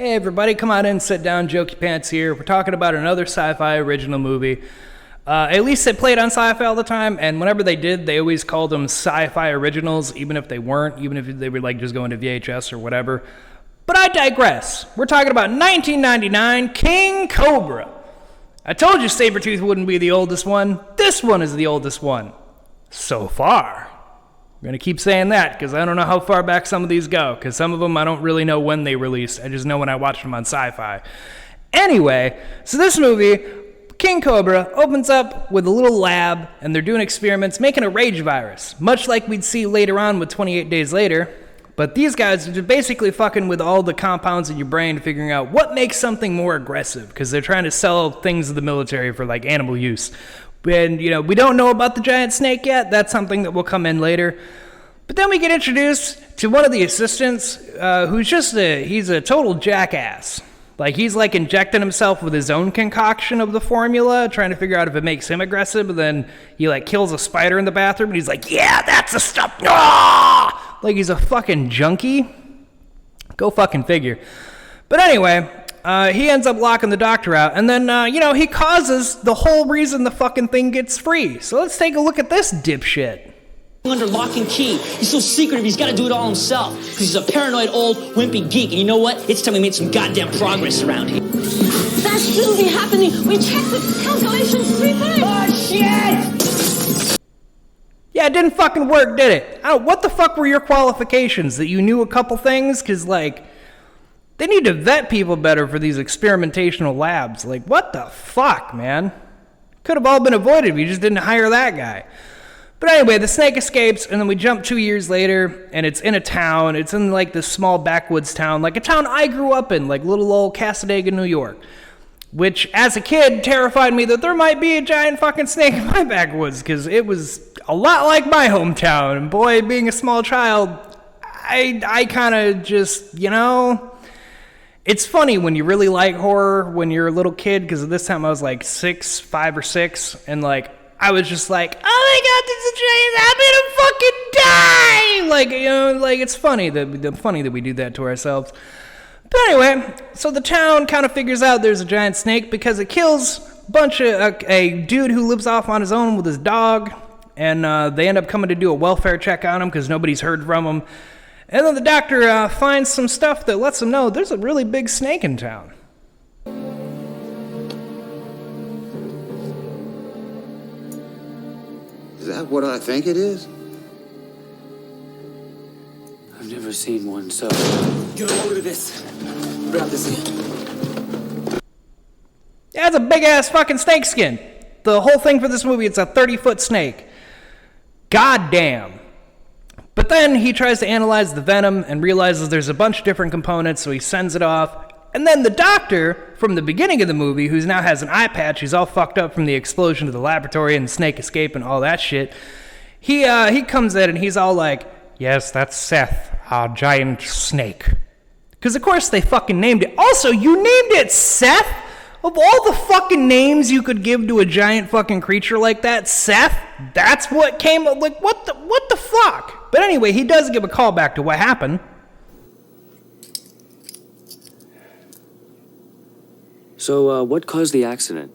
Hey everybody, come on in, sit down, Jokeypants here. We're talking about another sci-fi original movie. At least they played on sci-fi all the time, and whenever they did, they always called them sci-fi originals, even if they weren't, even if they were like just going to VHS or whatever. But I digress. We're talking about 1999, King Cobra. I told you Sabretooth wouldn't be the oldest one. This one is the oldest one. So far. I'm going to keep saying that because I don't know how far back some of these go, because some of them I don't really know when they released. I just know when I watched them on sci-fi. Anyway, so this movie, King Cobra, opens up with a little lab, and they're doing experiments making a rage virus, much like we'd see later on with 28 Days Later. But these guys are just basically fucking with all the compounds in your brain, figuring out what makes something more aggressive, because they're trying to sell things to the military for like animal use. And, we don't know about the giant snake yet. That's something that will come in later. But then we get introduced to one of the assistants, who's just he's a total jackass. Like, he's like injecting himself with his own concoction of the formula, trying to figure out if it makes him aggressive, and then he like kills a spider in the bathroom, and he's like, yeah, that's the stuff. Ah! Like he's a fucking junkie. Go fucking figure. But anyway, he ends up locking the doctor out, and then, he causes the whole reason the fucking thing gets free. So let's take a look at this dipshit. Under lock and key. He's so secretive, he's got to do it all himself. Because he's a paranoid old wimpy geek. And you know what? It's time we made some goddamn progress around here. That shouldn't be happening. We checked the calculations 3 times. Oh, shit! Yeah, it didn't fucking work, did it? What the fuck were your qualifications? That you knew a couple things? Because, they need to vet people better for these experimentational labs. Like, what the fuck, man? Could have all been avoided if you just didn't hire that guy. But anyway, the snake escapes, and then we jump 2 years later, and it's in a town. It's in, this small backwoods town, like a town I grew up in, like little old Cassadaga, New York. Which, as a kid, terrified me that there might be a giant fucking snake in my backwoods, because it was a lot like my hometown. And boy, being a small child, I kind of just, It's funny when you really like horror when you're a little kid, because at this time I was like 5 or 6, and I was just like, oh my god, this is a giant, I'm gonna fucking die! It's funny that we do that to ourselves. But anyway, so the town kind of figures out there's a giant snake because it kills a dude who lives off on his own with his dog, and they end up coming to do a welfare check on him because nobody's heard from him. And then the doctor finds some stuff that lets him know there's a really big snake in town. Is that what I think it is? I've never seen one, so... Get a load of this. Grab this in. Yeah, it's a big-ass fucking snake skin. The whole thing for this movie, it's a 30-foot snake. God damn. But then he tries to analyze the venom and realizes there's a bunch of different components, so he sends it off. And then the doctor, from the beginning of the movie, who now has an eye patch, he's all fucked up from the explosion of the laboratory and the snake escape and all that shit, he comes in and he's all like, yes, that's Seth, our giant snake. Because of course they fucking named it. Also, you named it Seth? Of all the fucking names you could give to a giant fucking creature like that, Seth? That's what came up, what the fuck? But anyway, he does give a call back to what happened. So, what caused the accident?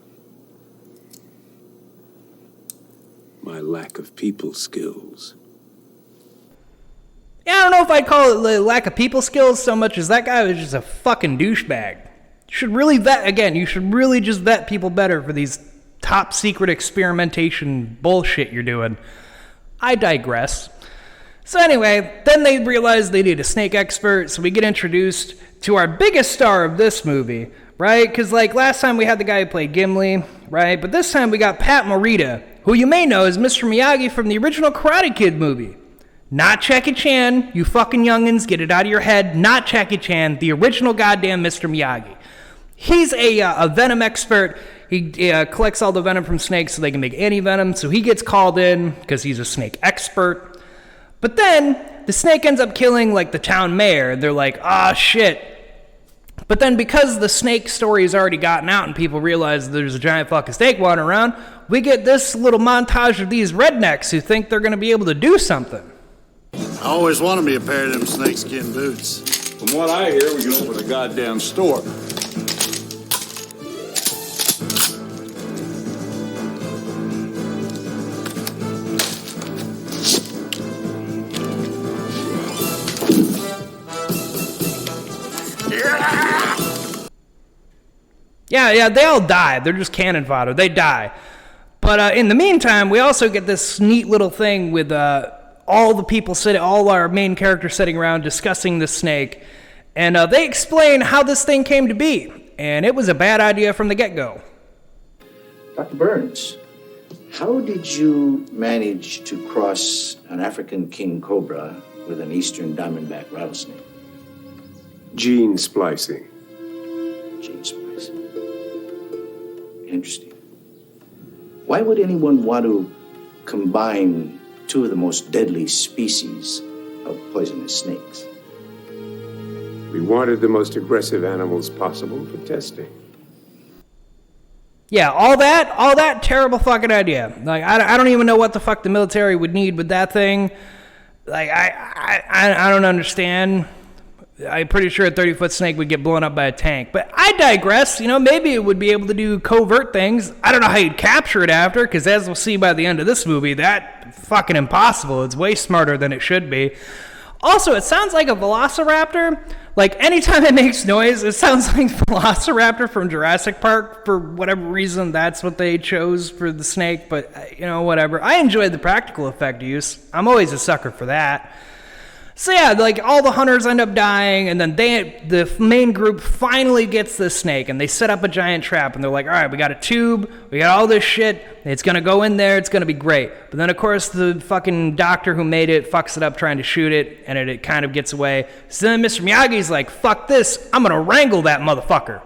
My lack of people skills. Yeah, I don't know if I'd call it the lack of people skills so much as that guy was just a fucking douchebag. You should really just vet people better for these top secret experimentation bullshit you're doing. I digress. So anyway, then they realize they need a snake expert, so we get introduced to our biggest star of this movie, right? Because last time we had the guy who played Gimli, right? But this time we got Pat Morita, who you may know as Mr. Miyagi from the original Karate Kid movie. Not Jackie Chan, you fucking youngins, get it out of your head. Not Jackie Chan, the original goddamn Mr. Miyagi. He's a venom expert. He collects all the venom from snakes so they can make anti-venom, so he gets called in because he's a snake expert. But then the snake ends up killing the town mayor. They're like, ah, shit. But then because the snake story has already gotten out and people realize there's a giant fucking snake wandering around, we get this little montage of these rednecks who think they're going to be able to do something. I always wanted me a pair of them snakeskin boots. From what I hear, we can open a goddamn store. Yeah, they all die. They're just cannon fodder. They die. But in the meantime, we also get this neat little thing with all the people sitting, all our main characters sitting around discussing the snake. And they explain how this thing came to be. And it was a bad idea from the get-go. Dr. Burns, how did you manage to cross an African king cobra with an eastern diamondback rattlesnake? Gene splicing. Gene splicing. Interesting. Why would anyone want to combine two of the most deadly species of poisonous snakes? We wanted the most aggressive animals possible for testing. Yeah, all that terrible fucking idea. Like, I don't even know what the fuck the military would need with that thing. Like, I don't understand. I'm pretty sure a 30-foot snake would get blown up by a tank. But I digress. You know, maybe it would be able to do covert things. I don't know how you'd capture it after, because as we'll see by the end of this movie, that's fucking impossible. It's way smarter than it should be. Also, it sounds like a velociraptor. Like, anytime it makes noise, it sounds like Velociraptor from Jurassic Park. For whatever reason, that's what they chose for the snake. But, you know, whatever. I enjoyed the practical effect use. I'm always a sucker for that. So yeah, like all the hunters end up dying, and then the main group finally gets the snake, and they set up a giant trap, and they're like, all right, we got a tube, we got all this shit, it's gonna go in there, it's gonna be great. But then of course the fucking doctor who made it fucks it up trying to shoot it, and it kind of gets away. So then Mr. Miyagi's like, fuck this, I'm gonna wrangle that motherfucker.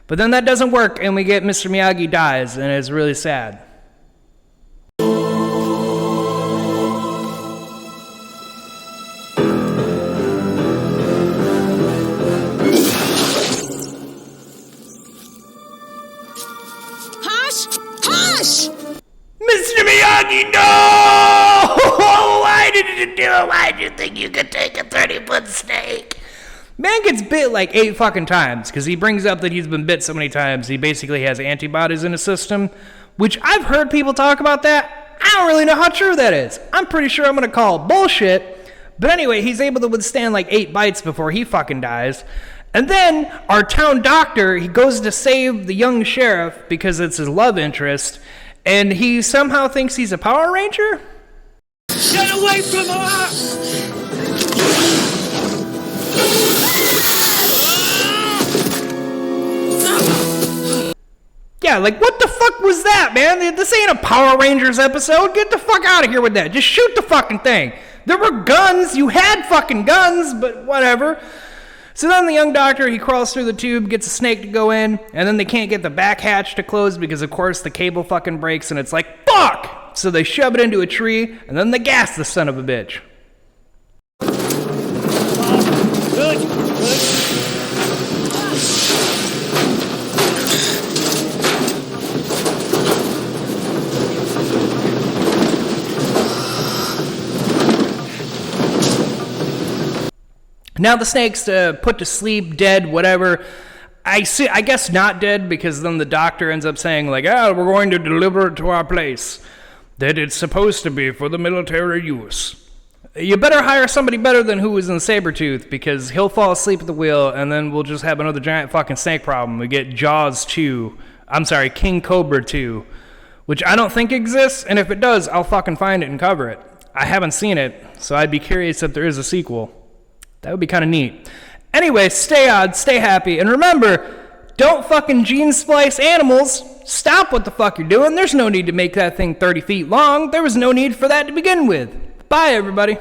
But then that doesn't work, and we get Mr. Miyagi dies, and it's really sad. Mr. Miyagi, no! Why did you do it? Why did you think you could take a 30-foot snake? Man gets bit like 8 fucking times, because he brings up that he's been bit so many times, he basically has antibodies in his system, which I've heard people talk about that. I don't really know how true that is. I'm pretty sure I'm going to call bullshit. But anyway, he's able to withstand like 8 bites before he fucking dies. And then our town doctor, he goes to save the young sheriff because it's his love interest, and he somehow thinks he's a Power Ranger? Get away from her! Yeah, like what the fuck was that, man? This ain't a Power Rangers episode. Get the fuck out of here with that. Just shoot the fucking thing. There were guns. You had fucking guns, but whatever. So then the young doctor, he crawls through the tube, gets a snake to go in, and then they can't get the back hatch to close because, of course, the cable fucking breaks, and it's like, fuck! So they shove it into a tree, and then they gas the son of a bitch. Good. Now the snake's put to sleep, dead, whatever. I guess not dead, because then the doctor ends up saying, like, we're going to deliver it to our place. That it's supposed to be for the military use. You better hire somebody better than who was in Sabretooth, because he'll fall asleep at the wheel, and then we'll just have another giant fucking snake problem. We get Jaws 2. I'm sorry, King Cobra 2. Which I don't think exists, and if it does, I'll fucking find it and cover it. I haven't seen it, so I'd be curious if there is a sequel. That would be kind of neat. Anyway, stay odd, stay happy, and remember, don't fucking gene splice animals. Stop what the fuck you're doing. There's no need to make that thing 30 feet long. There was no need for that to begin with. Bye, everybody.